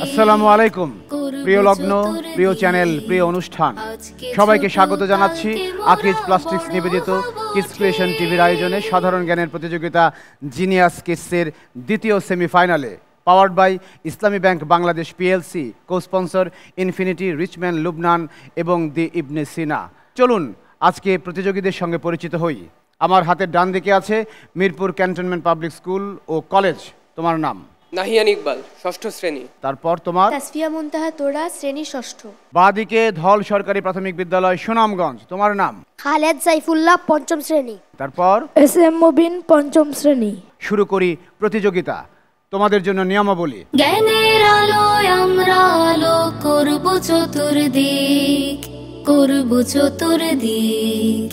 আসসালামু আলাইকুম প্রিয় লগ্ন, প্রিয় চ্যানেল, প্রিয় অনুষ্ঠান, সবাইকে স্বাগত জানাচ্ছি আকিজ প্লাস্টিক্স নিবেদিত কিডস ক্রিয়েশন টিভির আয়োজনে সাধারণ জ্ঞানের প্রতিযোগিতা জিনিয়াস কিডসের দ্বিতীয় সেমিফাইনালে। Powered by Islami bank Bangladesh PLC, co sponsor infinity, Richman, Lubnan এবং দি ইবনে সিনা। চলুন আজকে প্রতিযোগীদের সঙ্গে পরিচিত হই। আমার হাতের ডান দিকে আছে মিরপুর ক্যান্টনমেন্ট পাবলিক স্কুল ও কলেজ। তোমার নাম? নাহিয়ান ইকবাল, ষষ্ঠ শ্রেণী। তারপর তোমার? তাসফিয়া মুনতাহা তোরা, শ্রেণী ষষ্ঠ। বাদিকে ধল সরকারি প্রাথমিক বিদ্যালয় সুনামগঞ্জ। তোমার নাম? খালেদ সাইফুল্লাহ, পঞ্চম শ্রেণী। তারপর? এস এম মুবিন, পঞ্চম শ্রেণী। শুরু করি প্রতিযোগিতা। তোমাদের জন্য নিয়মাবলী। জ্ঞানের আলোয় আমরা আলো করব চতুর্দিক, করব চতুর্দিক।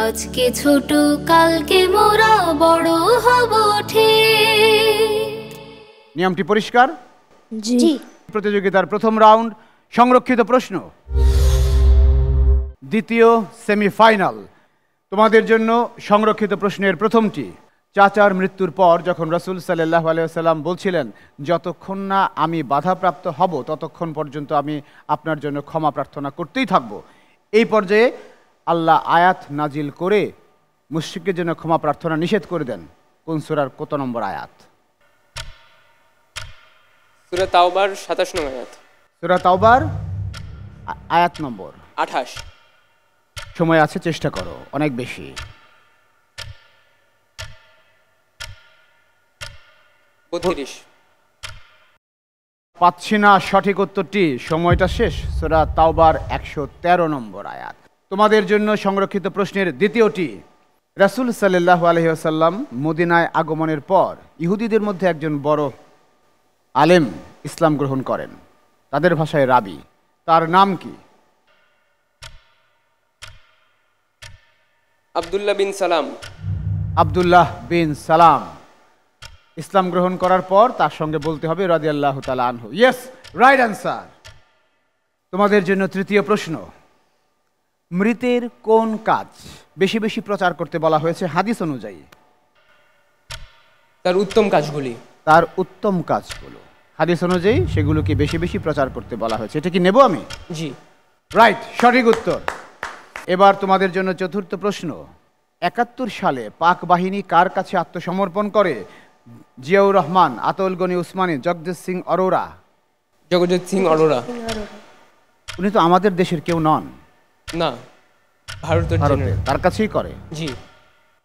আজকে ছোট, কালকে মোরা বড় হব ঠিক। নিয়মটি পরিষ্কার? জি। প্রতিযোগিতার প্রথম রাউন্ড, সংরক্ষিত প্রশ্ন। দ্বিতীয় সেমিফাইনাল। তোমাদের জন্য সংরক্ষিত প্রশ্নের প্রথমটি। চাচার মৃত্যুর পর যখন রাসূল সাল্লাল্লাহু আলাইহি ওয়াসাল্লাম বলছিলেন, যতক্ষণ না আমি বাধাপ্রাপ্ত হব ততক্ষণ পর্যন্ত আমি আপনার জন্য ক্ষমা প্রার্থনা করতেই থাকব, এই পর্যায়ে আল্লাহ আয়াত নাজিল করে মুশরিকদের জন্য ক্ষমা প্রার্থনা নিষেধ করে দেন। কোন সূরার কত নম্বর আয়াত? সূরা তাওবার 27 নং আয়াত। সূরা তাওবার আয়াত নম্বর 28। সময় আছে, চেষ্টা করো, অনেক বেশি। 32। পাচ্ছি না সঠিক উত্তরটি, সময়টা শেষ। সূরা তাওবার 113 নম্বর আয়াত। তোমাদের জন্য সংরক্ষিত প্রশ্নের দ্বিতীয়টি। রাসূল সাল্লাল্লাহু আলাইহি ওয়াসাল্লাম মদিনায় আগমনের পর ইহুদিদের মধ্যে একজন বড় আলেম ইসলাম গ্রহণ করেন, তাদের ভাষায় রাবি। তার নাম কি? আব্দুল্লাহ বিন সালাম। আব্দুল্লাহ বিন সালাম ইসলাম গ্রহণ করার পর তার সঙ্গে বলতে হবে রাদিয়াল্লাহু তাআলা আনহু। Yes, right answer. তোমাদের জন্য তৃতীয় প্রশ্ন। মৃতের কোন কাজ বেশি বেশি প্রচার করতে বলা হয়েছে হাদিস অনুযায়ী? তার উত্তম কাজগুলি। তার উত্তম কাজগুলো হাদিস অনুযায়ী সেগুলোকে বেশি বেশি প্রচার করতে বলা হয়েছে। এটা কি নেব আমি? জি, রাইট, সঠিক উত্তর। এবার তোমাদের জন্য চতুর্থ প্রশ্ন। 71 সালে পাক বাহিনী কার কাছে আত্মসমর্পণ করে? জিয়াউর রহমান, আতউল গনি উসমানী, জগদীশ সিং অরোরা। জগজিৎ সিং অরোরা। উনি তো আমাদের দেশের কেউ নন। না, ভারতের। তার কাছেই করে। জি,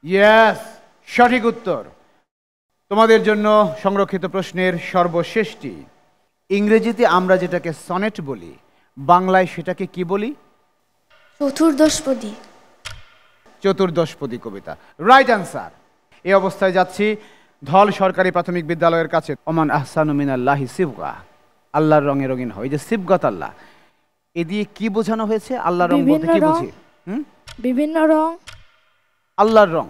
ইয়েস, সঠিক উত্তর। তোমাদের জন্য সংরক্ষিত প্রশ্নের সর্বশেষটি। ইংরেজিতে আমরা যেটাকে সনেট বলি, বাংলায় সেটাকে কি বলি? চতুর্দশপদী। চতুর্দশপদী কবিতা, রাইট অ্যান্সার। এই অবস্থায় যাচ্ছি ধল সরকারি প্রাথমিক বিদ্যালয়ের কাছে। ওমান আহসানু মিনাল্লাহি সিবগা, আল্লাহর রঙে রঙিন হয়। যে সিবগাত আল্লাহ, এ দিয়ে কি বোঝানো হয়েছে? আল্লাহর রং বলতে কি বুঝি? বিভিন্ন রং। আল্লাহর রং,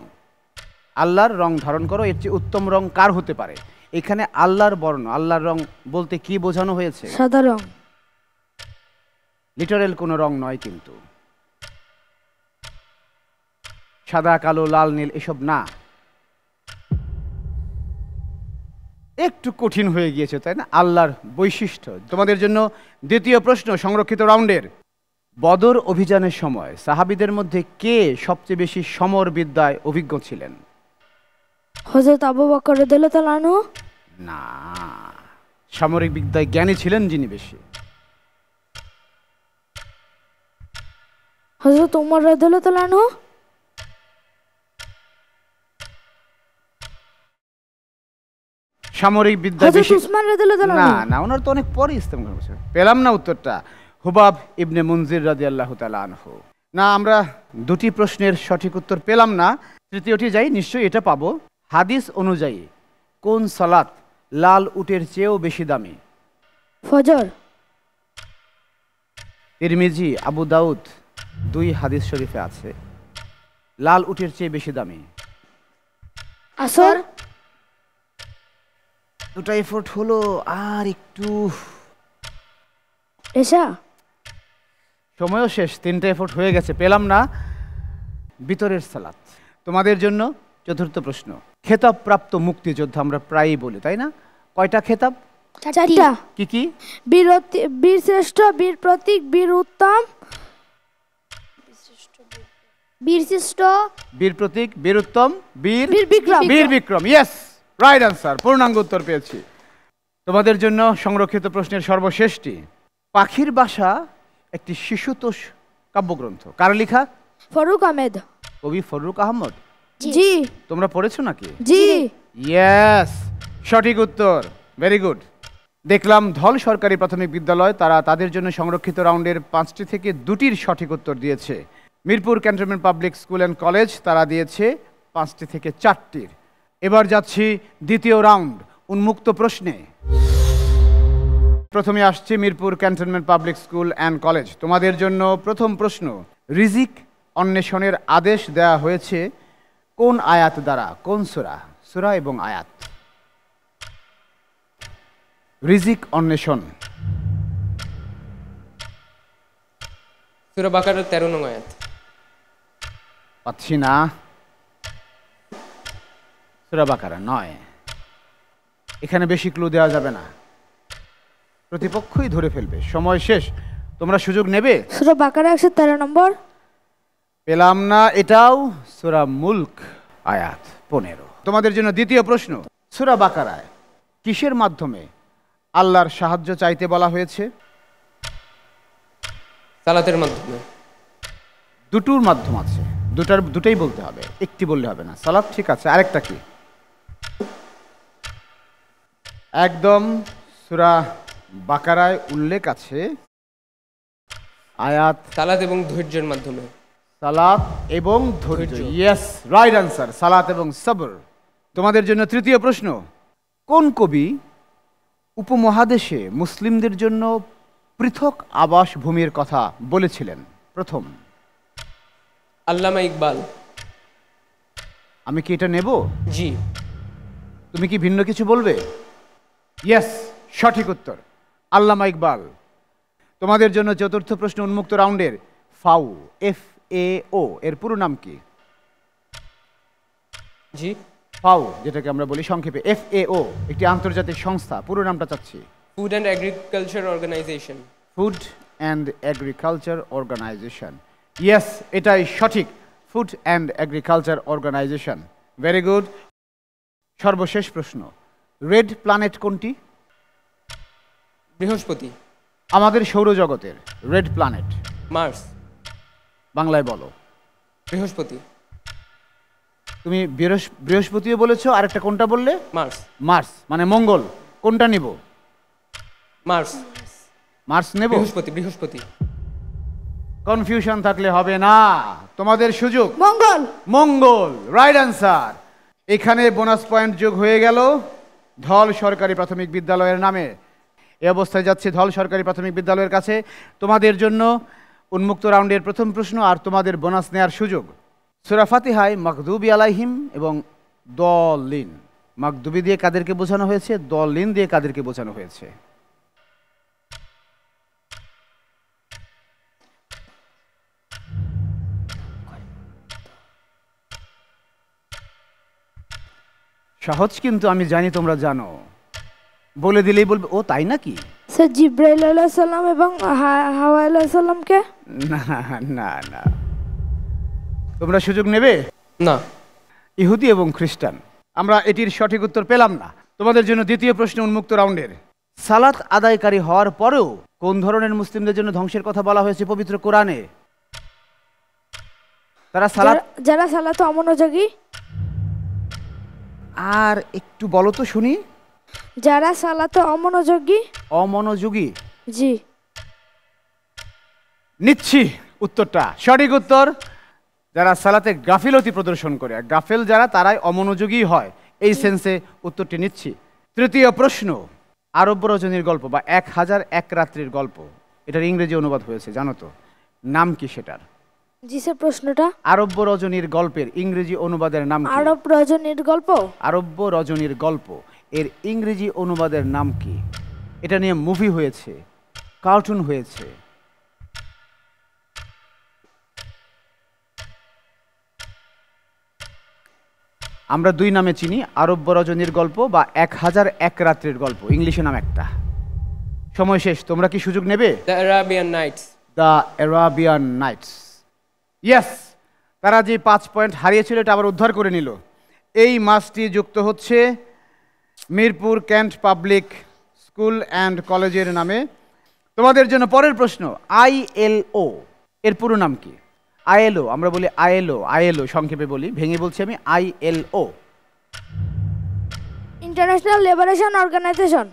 আল্লাহর রং ধারণ করো। এর চেয়ে উত্তম রং কার হতে পারে? এখানে আল্লাহর বর্ণ, আল্লাহর রং বলতে কি বোঝানো হয়েছে? সাদা রং। লিটারেল কোনো রং নয় কিন্তু, সাদা, কালো, লাল, নীল এসব না। একটু কঠিন হয়ে গিয়েছে, তাই না? আল্লাহর বৈশিষ্ট্য। তোমাদের জন্য দ্বিতীয় প্রশ্ন সংরক্ষিত রাউন্ডের। বদর অভিযানের সময় সাহাবীদের মধ্যে কে সবচেয়ে বেশি সমর বিদ্যায় অভিজ্ঞ ছিলেন? হযরত আবু বকর রাদিয়াল্লাহু আনহু। না, সামরিক বিদ্যায় জ্ঞানী ছিলেন যিনি বেশি? হযরত ওমর রাদিয়াল্লাহু আনহু। সামরিক বিদ্যায় বেশি? উসমান রাদিয়াল্লাহু আনহু। না না, ওনার তো অনেক পরে ইসলাম গ্রহণ করেছেন। পেলাম না উত্তরটা। হুবাব ইবনে মুনজির রাদিয়াল্লাহু তাআলা আনহু। না, আমরা দুটি প্রশ্নের সঠিক উত্তর পেলাম না। তৃতীয়টি যাই, নিশ্চয়ই এটা পাবো। হাদিস অনুযায়ী কোন সালাত লাল উটের চেয়েও বেশি দামি? ফজর। তিরমিজি, আবু দাউদ, দুই হাদিস শরীফে আছে লাল উটের চেয়ে বেশি দামি। আসর। দুটা এফোর্ট হলো, আর একটু। এশা। সময়ও শেষ, তিনটা এফোর্ট হয়ে গেছে, পেলাম না। ভিতরের সালাত। তোমাদের জন্য চতুর্থ প্রশ্ন। খেতাব প্রাপ্ত মুক্তিযোদ্ধা আমরা প্রায়ই বলি, তাই না? কয়টা খেতাব? চারটা। কি কি? বীর শ্রেষ্ঠ, বীর প্রতীক, বীর উত্তম, বীর শ্রেষ্ঠ, বীর প্রতীক, বীর উত্তম, বীর বীর বিক্রম। বীর বিক্রম। ইয়েস, রাইট আনসার, পূর্ণাঙ্গ উত্তর পেয়েছি। তোমাদের জন্য সংরক্ষিত প্রশ্নের সর্বশেষটি। পাখির বাসা একটি শিশুতোষ কাব্যগ্রন্থ, কার লেখা? ফরুক আহমেদ। কবি ফররুক আহমদ। জি তোমরা পড়েছো নাকি? জি। ইয়েস, সঠিক উত্তর, ভেরি গুড। দেখলাম ধল সরকারি প্রাথমিক বিদ্যালয় তারা তাদের জন্য সংরক্ষিত রাউন্ডের 5টি থেকে 2টির সঠিক উত্তর দিয়েছে। Mirpur cantonment public school and college তারা দিয়েছে 5টি থেকে 4টির। এবার যাচ্ছি দ্বিতীয় রাউন্ড, উন্মুক্ত প্রশ্নে। প্রথমে আসছে Mirpur cantonment public school and college. তোমাদের জন্য প্রথম প্রশ্ন। রিজিক অন্বেষণের আদেশ দেয়া হয়েছে কোন আয়াত দ্বারা? কোন সূরা? সূরা এবং আয়াত। রিজিক অন্বেষণ। সূরা বাকারার 13 নং আয়াত। পাচ্ছি না। সূরা বাকারা নয়। এখানে বেশি ক্লু দেওয়া যাবে না, প্রতিপক্ষই ধরে ফেলবে। সময় শেষ, তোমরা সুযোগ নেবে। সূরা বাকারা 113 নম্বর। পেলাম না। এটাও সূরা মুলক আয়াত 15। তোমাদের জন্য দ্বিতীয় প্রশ্ন। সূরা বাকারায় কিসের মাধ্যমে আল্লাহর সাহায্য চাইতে বলা হয়েছে? সালাতের মাধ্যমে। দুটোর মাধ্যম আছে, দুটাই বলতে হবে, একটি বললে হবে না। সালাত ঠিক আছে, আরেকটা কি? একদম সূরা বাকারায় উল্লেখ আছে আয়াত সালাত এবং ধৈর্যের মাধ্যমে। সালাত এবং ধৈর্য। ইয়েস, রাইট আনসার, সালাত এবং সবর। তোমাদের জন্য তৃতীয় প্রশ্ন। কোন কবি উপমহাদেশে মুসলিমদের জন্য পৃথক আবাস ভূমির কথা বলেছিলেন? প্রথম। আল্লামা ইকবাল। আমি কি এটা নেব? জি। তুমি কি ভিন্ন কিছু বলবে? ইয়েস, সঠিক উত্তর, আল্লামা ইকবাল। তোমাদের জন্য চতুর্থ প্রশ্ন, উন্মুক্ত রাউন্ডের। ফাও, FAO এর পুরো নাম কি? জি। ফাও, যেটাকে আমরা বলি সংক্ষেপে FAO, একটি আন্তর্জাতিক সংস্থা, পুরো নামটা চাচ্ছি। Food and agriculture organization. Food and agriculture organization. Yes, এটাই সঠিক, food and agriculture organization. Very good. সর্বশেষ প্রশ্ন। রেড প্ল্যানেট কোনটি? বৃহস্পতি। আমাদের সৌরজগতের রেড প্ল্যানেট। মার্স। বাংলায় বলো। বৃহস্পতি। তুমি বৃহস্পতিও বলেছো, আরেকটা কোনটা বললে? মার্স। মার্স মানে মঙ্গল। কোনটা নিব? মার্স। মার্স নেব। বৃহস্পতি। কনফিউশন থাকলে হবে না, তোমাদের সুযোগ। মঙ্গল। মঙ্গল, রাইট আনসার। এখানে বোনাস পয়েন্ট যোগ হয়ে গেল ধল সরকারি প্রাথমিক বিদ্যালয়ের নামে। এ অবস্থায় যাচ্ছে ধল সরকারি প্রাথমিক বিদ্যালয়ের কাছে। তোমাদের জন্য উন্মুক্ত রাউন্ডের প্রথম প্রশ্ন আর তোমাদের বোনাস নেয়ার সুযোগ। সূরা ফাতিহায় মাগদুবি আলাইহিম এবং দলিন, মাগদুবি দিয়ে কাদেরকে বোঝানো হয়েছে? দলিন দিয়ে কাদেরকে বোঝানো হয়েছে? সহজ, কিন্তু আমি জানি তোমরা জানো, বলে দিলেই বলবে ও তাই নাকি। স্যার জিব্রাইল আলাইহিস সালাম এবং হাওয়া আলাইহিস সালামকে। না না না, তোমরা সুযোগ নেবে না। ইহুদি এবং খ্রিস্টান। আমরা এটির সঠিক উত্তর পেলাম না। তোমাদের জন্য দ্বিতীয় প্রশ্ন, উন্মুক্ত রাউন্ডের। সালাত আদায়কারী হওয়ার পরেও কোন ধরনের মুসলিমদের জন্য ধ্বংসের কথা বলা হয়েছে পবিত্র কোরআনে? তারা সালাত, যারা সালাতে অমনোযোগী। আর একটু বলো তো শুনি। যারা সালাতে অমনোযোগী। অমনোযোগী। জি। নিচ্ছি উত্তরটা, সঠিক উত্তর। যারা সালাতে গাফিলতি প্রদর্শন করে, গাফেল যারা, তারাই অমনোযোগী হয়, এই সেন্সে উত্তরটি নিচ্ছি। তৃতীয় প্রশ্ন। আরব্য রজনীর গল্প বা 1001 রাত্রির গল্প, এটার ইংরেজি অনুবাদ হয়েছে, জানো তো? নাম কি সেটার? জি স্যার, প্রশ্নটা। আরব্য রজনীর গল্পের ইংরেজি অনুবাদের নাম কি? আরব রজনীর গল্প। আরব্য রজনীর গল্প এর ইংরেজি অনুবাদের নাম কি? এটা নিয়ে মুভি হয়েছে, কার্টুন হয়েছে। আমরা দুই নামে চিনি, আরব্য রজনীর গল্প বা 1001 রাত্রির গল্প, ইংলিশে নাম একটা। সময় শেষ, তোমরা কি সুযোগ নেবে? The Arabian Nights. The Arabian Nights, yes. তারা যে 5 পয়েন্ট হারিয়েছিল এটা আবার উদ্ধার করে নিল। এই মাসটি যুক্ত হচ্ছে Mirpur can't public school and কলেজের নামে। তোমাদের জন্য পরের প্রশ্ন, ILO এর পুরো নাম কি? ILO, আমরা বলি ILO সংক্ষেপে বলি, ভেঙে বলছি আমি, ILO। International liberation organisation.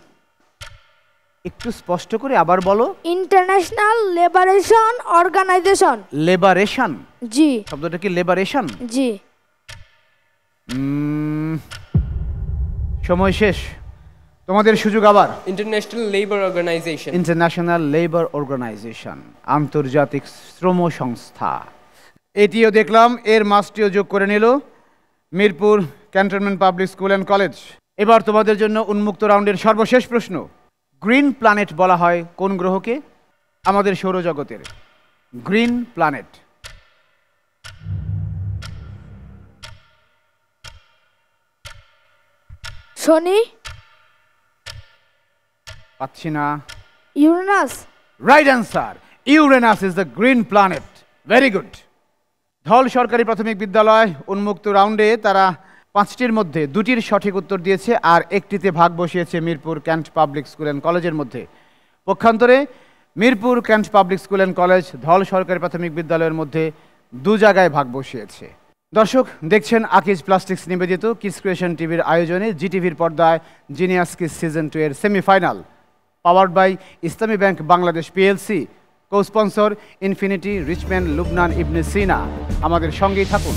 একটু স্পষ্ট করে আবার বলো। International liberation organisation. লেবারেশন? জি। শব্দটা কি লেবারেশন? জি। সময় শেষ, তোমাদের সুযোগ আবার। International labour organisation. International labour organisation, আন্তর্জাতিক শ্রম সংস্থা। এটিও দেখলাম, এর মাসটিও যোগ করে নিল Mirpur cantonment public school and college. এবার তোমাদের জন্য উন্মুক্ত রাউন্ডের সর্বশেষ প্রশ্ন, গ্রিন প্ল্যানেট বলা হয় কোন গ্রহকে আমাদের সৌরজগতের? Green planet. শনি। পাচ্ছি না। Uranus. Right answer, Uranus is the green planet. Very good. ধল সরকারি প্রাথমিক বিদ্যালয় উন্মুক্ত রাউন্ডে তারা 5টির মধ্যে 2টির সঠিক উত্তর দিয়েছে আর একটিতে ভাগ বসিয়েছে Mirpur can't public school and কলেজের মধ্যে। পক্ষান্তরে Mirpur can't public school and college ধল সরকারি প্রাথমিক বিদ্যালয়ের মধ্যে 2 জায়গায় ভাগ বসিয়েছে। দর্শক দেখছেন আকিজ প্লাস্টিক্স নিবেদিত কিডস ক্রিয়েশন টিভির আয়োজনে জিটিভির পর্দায় জিনিয়াস কিডস সিজন 2 এর semifinal, powered by Islami bank Bangladesh PLC, co sponsor infinity, Richman, Lubnan Ibne Sina. আমাদের সঙ্গেই থাকুন।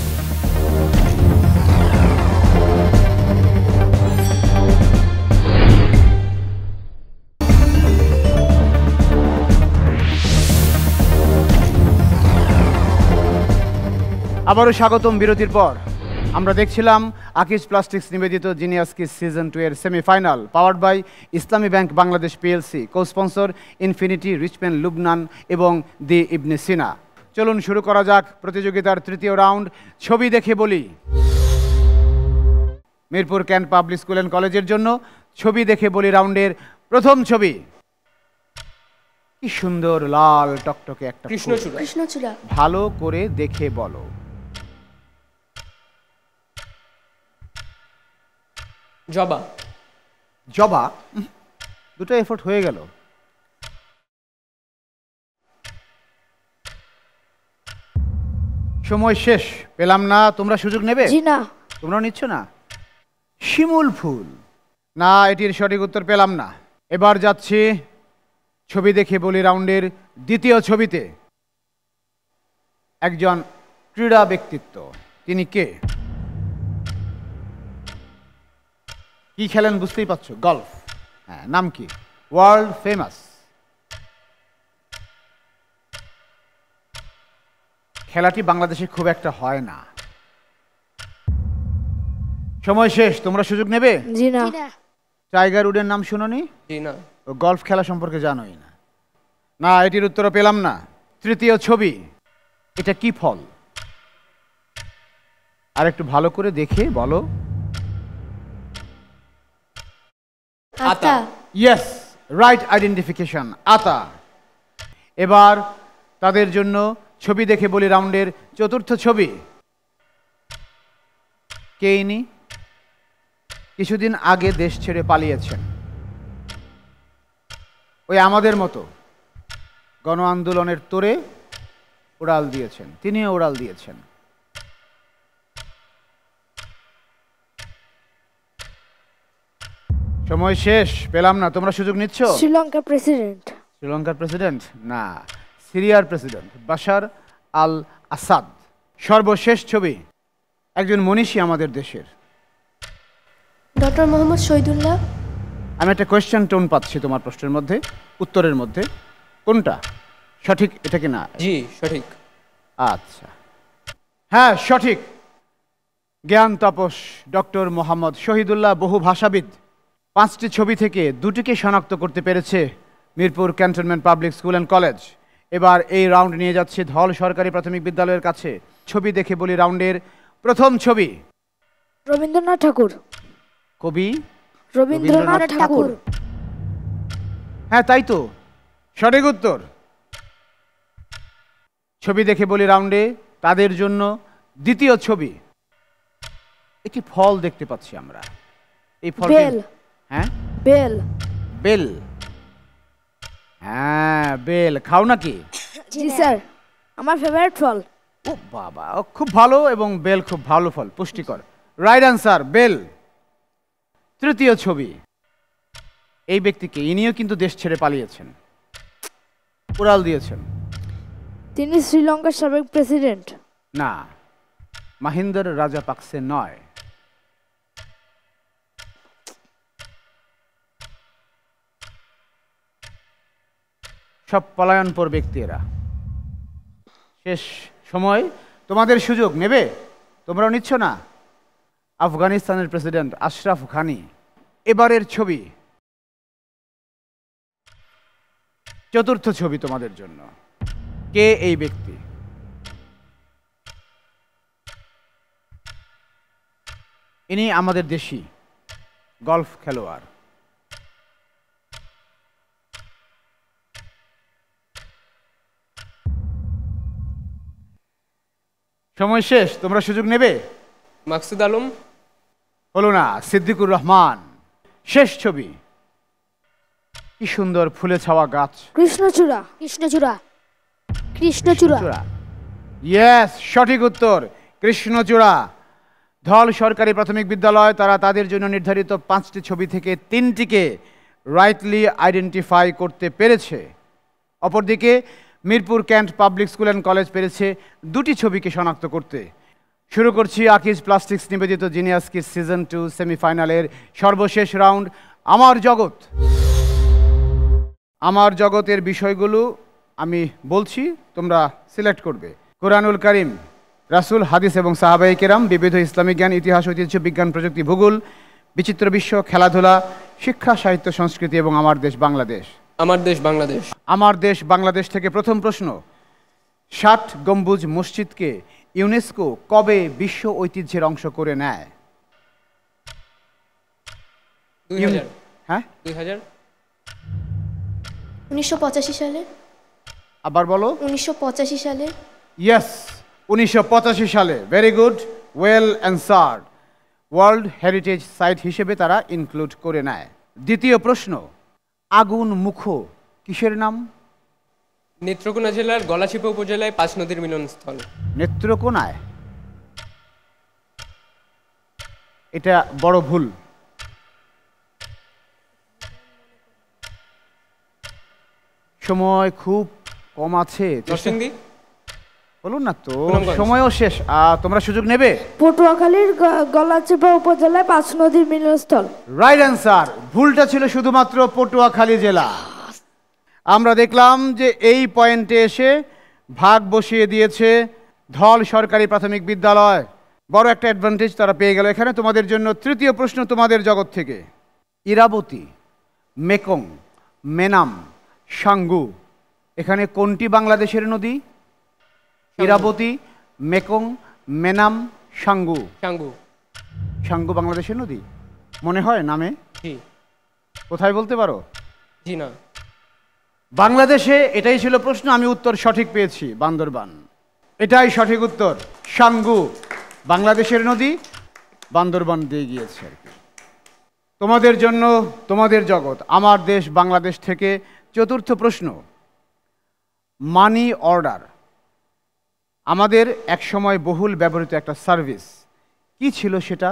আবারও স্বাগতম বিরতির পর। আমরা দেখছিলাম আকিজ প্লাস্টিক্স নিবেদিত জিনিয়াস কিডস সিজন 2 এর semifinal, powered by Islami bank Bangladesh PLC, co sponsor infinity, Richman, Lubnan এবং দি ইবনে সিনা। চলুন শুরু করা যাক প্রতিযোগিতার তৃতীয় রাউন্ড, ছবি দেখে বলি। Mirpur can't public school and কলেজের জন্য ছবি দেখে বলি রাউন্ডের প্রথম ছবি। কি সুন্দর লাল টকটকে একটা ফুল। কৃষ্ণচূড়া। কৃষ্ণচূড়া। ভালো করে দেখে বলো। জবা। জবা? দুটো এফোর্ট হয়ে গেল। সময় শেষ, পেলাম না। তোমরা সুযোগ নেবে? জি না। তোমরাও নিচ্ছ না? শিমুল ফুল না, এটির সঠিক উত্তর পেলাম না। এবার যাচ্ছি ছবি দেখে বলি রাউন্ডের দ্বিতীয় ছবিতে। একজন ক্রীড়া ব্যক্তিত্ব, তিনি কে? কি খেলেন বুঝতেই পারছো, গলফ। হ্যাঁ, নাম কি? World famous. খেলাটি বাংলাদেশে খুব একটা হয় না। সময় শেষ, তোমরা সুযোগ নেবে? জি না। টাইগার উডের নাম শুনোনি? জি না। ও গলফ খেলা সম্পর্কে জানোই না? না, এটির উত্তরও পেলাম না। তৃতীয় ছবি, এটা কি ফল? আর একটু ভালো করে দেখে বলো। আতা। ইয়েস, রাইট আইডেন্টিফিকেশন, আতা। এবার তাদের জন্য ছবি দেখে বলি রাউন্ডের চতুর্থ ছবি। কে ইনি? কিছুদিন আগে দেশ ছেড়ে পালিয়েছেন। ওই আমাদের মতো গণ আন্দোলনের তোরে উড়াল দিয়েছেন, তিনিও উড়াল দিয়েছেন। সময় শেষ, পেলাম না। তোমরা সুযোগ নিচ্ছ? শ্রীলঙ্কার প্রেসিডেন্ট। শ্রীলঙ্কার প্রেসিডেন্ট না, সিরিয়ার প্রেসিডেন্ট বাশার আল আসাদ। সর্বশেষ ছবি, একজন মনীষী আমাদের দেশের। ডক্টর মোহাম্মদ শহীদুল্লাহ। আমি একটা কোয়েশ্চেন টোন পাচ্ছি তোমার প্রশ্নের মধ্যে, উত্তরের মধ্যে। কোনটা সঠিক, এটা কি না? জি সঠিক। আচ্ছা, হ্যাঁ সঠিক। জ্ঞান তাপস ডক্টর মোহাম্মদ শহীদুল্লাহ, বহু ভাষাবিদ। 5টি ছবি থেকে 2টিকে শনাক্ত করতে পেরেছে Mirpur cantonment public school and college. এবার এই রাউন্ড নিয়ে যাচ্ছে ধল সরকারি প্রাথমিক বিদ্যালয়ের কাছে। ছবি দেখে বলি রাউন্ডের প্রথম ছবি। রবীন্দ্রনাথ ঠাকুর। কবি রবীন্দ্রনাথ ঠাকুর। হ্যাঁ তাই তো, সঠিক উত্তর। ছবি দেখে বলি রাউন্ডে তাদের জন্য দ্বিতীয় ছবি। একটি ফল দেখতে পাচ্ছি আমরা, এই ফল বেল। হ্যাঁ বেল। বেল। হ্যাঁ বেল খাও নাকি? জি স্যার, আমার ফেভারিট ফল। ও বাবা, খুব ভালো, এবং বেল খুব ভালো ফল, পুষ্টিকর। রাইট আনসার বেল। তৃতীয় ছবি, এই ব্যক্তিকে, ইনিও কিন্তু দেশ ছেড়ে পালিয়েছেন, উড়াল দিয়েছেন। তিনি শ্রীলঙ্কার সাবেক প্রেসিডেন্ট। না, মাহিন্দর রাজাপাকসে নয়। সব পলায়নপর ব্যক্তি এরা। শেষ সময়, তোমাদের সুযোগ নেবে, তোমরাও নিচ্ছ না। আফগানিস্তানের প্রেসিডেন্ট আশরাফ ঘানি। এবারের ছবি, চতুর্থ ছবি তোমাদের জন্য। কে এই ব্যক্তি? ইনি আমাদের দেশি গলফ খেলোয়াড়। সময় শেষ, তোমরা সুযোগ নেবে? মাকসুদ আলম। হলো না, সিদ্দিকুর রহমান। শেষ ছবি, কি সুন্দর ফুলে ছাওয়া গাছ। কৃষ্ণচূড়া। কৃষ্ণচূড়া। কৃষ্ণচূড়া। ইয়েস, সঠিক উত্তর, কৃষ্ণচূড়া। ধল সরকারি প্রাথমিক বিদ্যালয়, তারা তাদের জন্য নির্ধারিত 5টি ছবি থেকে 3টিকে রাইটলি আইডেন্টিফাই করতে পেরেছে। অপরদিকে Mirpur can't public school and college পেরেছে 2টি ছবিকে শনাক্ত করতে। শুরু করছি আকিজ প্লাস্টিক্স নিবেদিত জিনিয়াস কিস সিজন 2 সেমিফাইনালের সর্বশেষ রাউন্ড, আমার জগৎ। আমার জগতের বিষয়গুলো আমি বলছি, তোমরা সিলেক্ট করবে। কোরআনুল কারিম, রাসূল, হাদিস এবং সাহাবায়ে কেরাম, বিবিধ ইসলামিক জ্ঞান, ইতিহাস, ঐতিহ্য, বিজ্ঞান, প্রযুক্তি, ভূগোল, বিচিত্র বিশ্ব, খেলাধুলা, শিক্ষা, সাহিত্য, সংস্কৃতি এবং আমার দেশ বাংলাদেশ। আমার দেশ বাংলাদেশ। আমার দেশ বাংলাদেশ থেকে প্রথম প্রশ্ন, 60 গম্বুজ মসজিদকে ইউনেস্কো কবে বিশ্ব ঐতিহ্যের অংশ করে নেয়? 2000। হ্যাঁ 2000। 1985 সালে। আবার বলো। 1985 সালে। ইয়েস, 1985 সালে। Very good, well answered. World heritage site হিসেবে তারা ইনক্লুড করে নেয়। দ্বিতীয় প্রশ্ন, আগুন মুখো কিসের নাম? নেত্রকোনা জেলার গলাচিপা উপজেলায় 5 নদীর মিলনস্থল। নেত্রকোনায়? এটা বড় ভুল। সময় খুব কম আছে। নরসিংদী। বলুন না তো, সুনামগঞ্জ। সময়ও শেষ। তোমরা সুযোগ নেবে? পটুয়াখালীর গলাচিপা উপজেলায় 5 নদীর মিলনস্থল। Right answer. ভুলটা ছিল শুধুমাত্র পটুয়াখালী জেলা। আমরা দেখলাম যে এই পয়েন্টে এসে ভাগ বসিয়ে দিয়েছে ধল সরকারি প্রাথমিক বিদ্যালয়। বড় একটা অ্যাডভান্টেজ তারা পেয়ে গেল এখানে। তোমাদের জন্য তৃতীয় প্রশ্ন তোমাদের জগৎ থেকে। ইরাবতী, মেকং, মেনাম, সাঙ্গু, এখানে কোনটি বাংলাদেশের নদী? Irrawaddy, Mekong, Menam, Sangu. Sangu. Sangu বাংলাদেশের নদী মনে হয় নামে? জি। কোথায় বলতে পারো? জি না। বাংলাদেশে। এটাই ছিল প্রশ্ন, আমি উত্তর সঠিক পেয়েছি, বান্দরবান। এটাই সঠিক উত্তর, সাঙ্গু বাংলাদেশের নদী, বান্দরবান দিয়ে গিয়েছে আর কি। তোমাদের জন্য তোমাদের জগৎ, আমার দেশ বাংলাদেশ থেকে চতুর্থ প্রশ্ন, মানি অর্ডার আমাদের একসময় বহুল ব্যবহৃত একটা সার্ভিস। কি ছিল সেটা?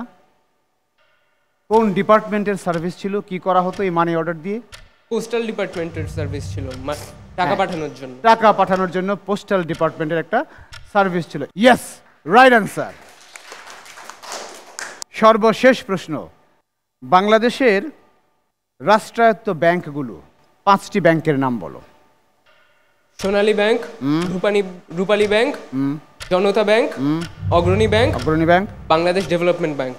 কোন ডিপার্টমেন্টের সার্ভিস ছিল? কি করা হতো এই মানি অর্ডার দিয়ে? পোস্টাল ডিপার্টমেন্টের সার্ভিস ছিল, টাকা পাঠানোর জন্য। টাকা পাঠানোর জন্য পোস্টাল ডিপার্টমেন্টের একটা সার্ভিস ছিল। Yes, right answer. সর্বশেষ প্রশ্ন, বাংলাদেশের রাষ্ট্রায়ত্ত ব্যাংকগুলো, 5টি ব্যাংকের নাম বলো। সোনালী ব্যাংক, রূপালী ব্যাংক, জনতা ব্যাংক, অগ্রণী ব্যাংক, অগ্রণী bank, Bangladesh development bank.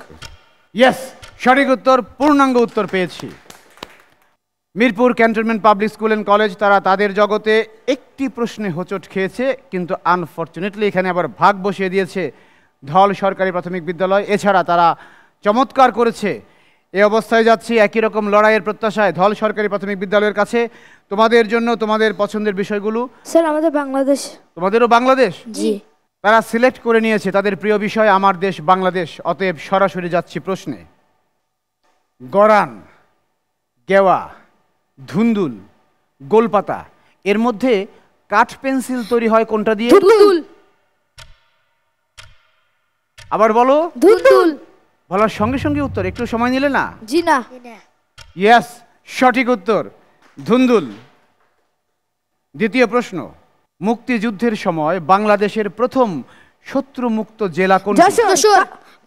Yes, সঠিক উত্তর, পূর্ণাঙ্গ উত্তর পেয়েছি। Mirpur cantonment public school and college, তারা তাদের জগতে একটি প্রশ্নে হোঁচট খেয়েছে, কিন্তু আনফর্চুনেটলি এখানে আবার ভাগ বসিয়ে দিয়েছে ধল সরকারি প্রাথমিক বিদ্যালয়। এছাড়া তারা চমৎকার করেছে। এই অবস্থায় যাচ্ছি একই রকম লড়াইয়ের প্রত্যাশায় ধল সরকারি প্রাথমিক বিদ্যালয়ের কাছে। তোমাদের জন্য তোমাদের পছন্দের বিষয়গুলো। স্যার আমাদের বাংলাদেশ। তোমাদেরও বাংলাদেশ? জি। তারা সিলেক্ট করে নিয়েছে তাদের প্রিয় বিষয় আমার দেশ বাংলাদেশ। অতএব সরাসরি যাচ্ছি প্রশ্নে। গরান, গেওয়া, ধুন্দুল, গোলপাতা, এর মধ্যে কাঠ পেন্সিল তৈরি হয় কোনটা দিয়ে? ধুন্দুল। আবার বলো। ধুন্দুল। বলার সঙ্গে সঙ্গে উত্তর, একটু সময় নিলে না? জি না। ইয়েস, সঠিক উত্তর ধুন্দুল। দ্বিতীয় প্রশ্ন, মুক্তিযুদ্ধের সময় বাংলাদেশের প্রথম শত্রুমুক্ত জেলা কোনটি? যশোর।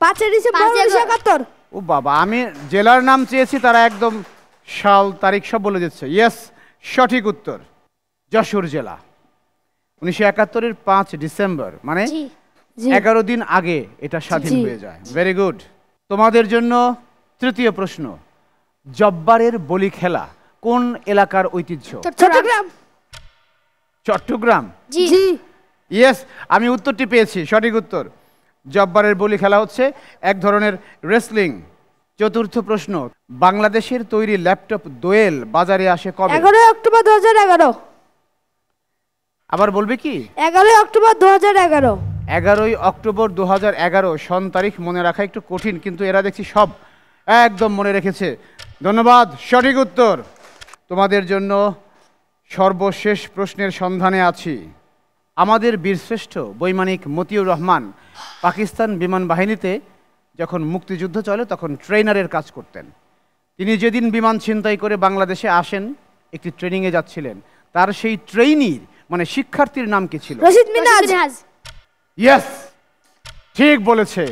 5 ডিসেম্বর 1971। ও বাবা, আমি জেলার নাম চেয়েছি, তারা একদম সাল তারিখ সব বলে দিচ্ছে। ইয়েস, সঠিক উত্তর যশোর জেলা। 1971-এর 5 ডিসেম্বর, মানে 11 দিন আগে এটা স্বাধীন হয়ে যায়। Very good. তোমাদের জন্য তৃতীয় প্রশ্ন, জব্বারের বলি খেলা কোন এলাকার ঐতিহ্য? চট্টগ্রাম। চট্টগ্রাম? জি। ইয়েস, আমি উত্তরটি পেয়েছি, সঠিক উত্তর। জব্বারের বলি খেলা হচ্ছে এক ধরনের রেসলিং। চতুর্থ প্রশ্ন, বাংলাদেশের তৈরি ল্যাপটপ দোয়েল বাজারে আসে কবে? 11 অক্টোবর 2011। আবার বলবে কি? 11 অক্টোবর 2011। 11 অক্টোবর 2011 সন তারিখ মনে রাখা একটু কঠিন, কিন্তু এরা দেখছি সব একদম মনে রেখেছে। ধন্যবাদ, সঠিক উত্তর। তোমাদের জন্য সর্বশেষ প্রশ্নের সন্ধানে আছি। আমাদের বীরশ্রেষ্ঠ বৈমানিক মতিউর রহমান পাকিস্তান বিমান বাহিনীতে যখন মুক্তিযুদ্ধ চলে তখন ট্রেনারের কাজ করতেন। তিনি যেদিন বিমান ছিনতাই করে বাংলাদেশে আসেন, একটি ট্রেনিংয়ে যাচ্ছিলেন, তার সেই ট্রেইনির মানে শিক্ষার্থীর নাম কি ছিল? রশিদ মিনাজ। ইয়েস, ঠিক বলেছে,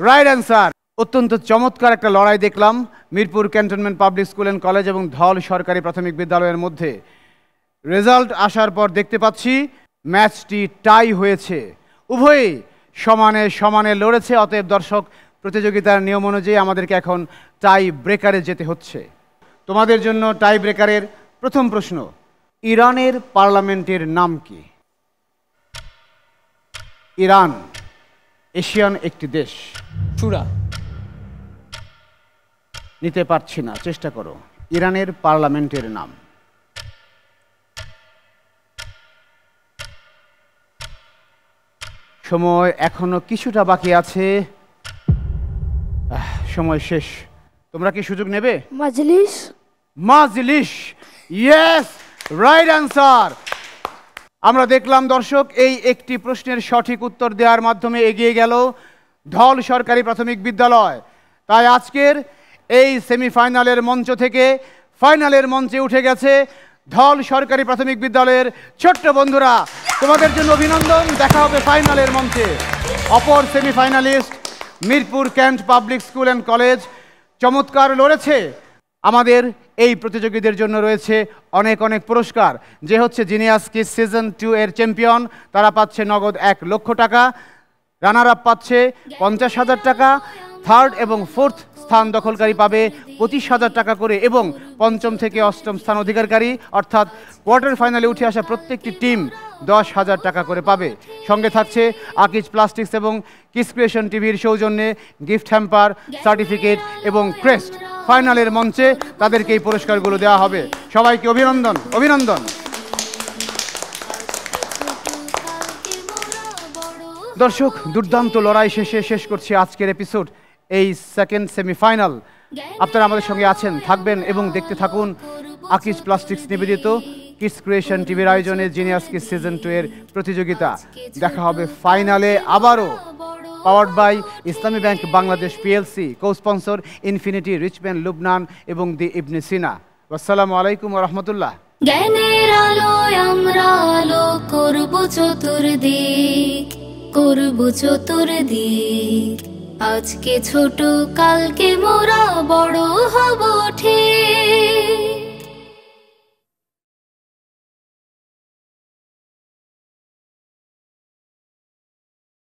রাইট অ্যান্সার। অত্যন্ত চমৎকার একটা লড়াই দেখলাম Mirpur cantonment public school and college এবং ধল সরকারি প্রাথমিক বিদ্যালয়ের মধ্যে। রেজাল্ট আসার পর দেখতে পাচ্ছি ম্যাচটি টাই হয়েছে, উভয়ই সমানে সমানে লড়েছে। অতএব দর্শক, প্রতিযোগিতার নিয়ম অনুযায়ী আমাদেরকে এখন টাই ব্রেকারে যেতে হচ্ছে। তোমাদের জন্য টাই ব্রেকারের প্রথম প্রশ্ন, ইরানের পার্লামেন্টের নাম কি? ইরান এশিয়ান একটি দেশ। চূড়া। নিতে পারছি না, চেষ্টা করো। ইরানের পার্লামেন্টের নাম। সময় এখনো কিছুটা বাকি আছে, সময় শেষ। তোমরা কি সুযোগ নেবে? মাজলিস। মাজলিস, ইয়েস, রাইট অ্যান্সার। আমরা দেখলাম দর্শক, এই একটি প্রশ্নের সঠিক উত্তর দেওয়ার মাধ্যমে এগিয়ে গেল ধল সরকারি প্রাথমিক বিদ্যালয়। তাই আজকের এই সেমিফাইনালের মঞ্চ থেকে ফাইনালের মঞ্চে উঠে গেছে ধল সরকারি প্রাথমিক বিদ্যালয়ের ছোট্ট বন্ধুরা। তোমাদের জন্য অভিনন্দন, দেখা হবে ফাইনালের মঞ্চে। অপর semifinalist Mirpur can't public school and college চমৎকার লড়েছে। আমাদের এই প্রতিযোগীদের জন্য রয়েছে অনেক অনেক পুরস্কার। যে হচ্ছে জিনিয়াস কিডস সিজন 2 এর চ্যাম্পিয়ন, তারা পাচ্ছে নগদ 1 লক্ষ টাকা। রানার আপ পাচ্ছে 50,000 টাকা। থার্ড এবং ফোর্থ স্থান দখলকারী পাবে 25,000 টাকা করে, এবং পঞ্চম থেকে অষ্টম স্থান অধিকারী অর্থাৎ কোয়ার্টার ফাইনালে উঠে আসা প্রত্যেকটি টিম 10,000 টাকা করে পাবে। সঙ্গে থাকছে আকিজ প্লাস্টিক্স এবং কিডস ক্রিয়েশন টিভির সৌজন্যে গিফট হ্যাম্পার, সার্টিফিকেট এবং ক্রেস্ট। ফাইনালের মঞ্চে তাদেরকে এই পুরস্কারগুলো দেওয়া হবে। সবাইকে অভিনন্দন, অভিনন্দন। দর্শক, দুর্দান্ত লড়াই শেষে শেষ করছি আজকের এপিসোড, এই সেকেন্ড সেমিফাইনাল। আপনারা আমাদের সঙ্গে আছেন, থাকবেন এবং দেখতে থাকুন আকিজ প্লাস্টিক্স নিবেদিত কিডস ক্রিয়েশন টিভির আয়োজনে জিনিয়াস কিডস সিজন 2 এর প্রতিযোগিতা। দেখা হবে ফাইনালে আবারও। Powered by Islami bank Bangladesh PLC, co sponsor infinity, Richman, Lubnan এবং দি ইবনে সিনা। আসসালামু আলাইকুম ওয়া রাহমাতুল্লাহ। জ্ঞানের আলোয় আমরা আলো করব চতুর্দিক, করব চতুর্দিক। আজকে ছোট, কালকে মোরা বড় হব ঠিক।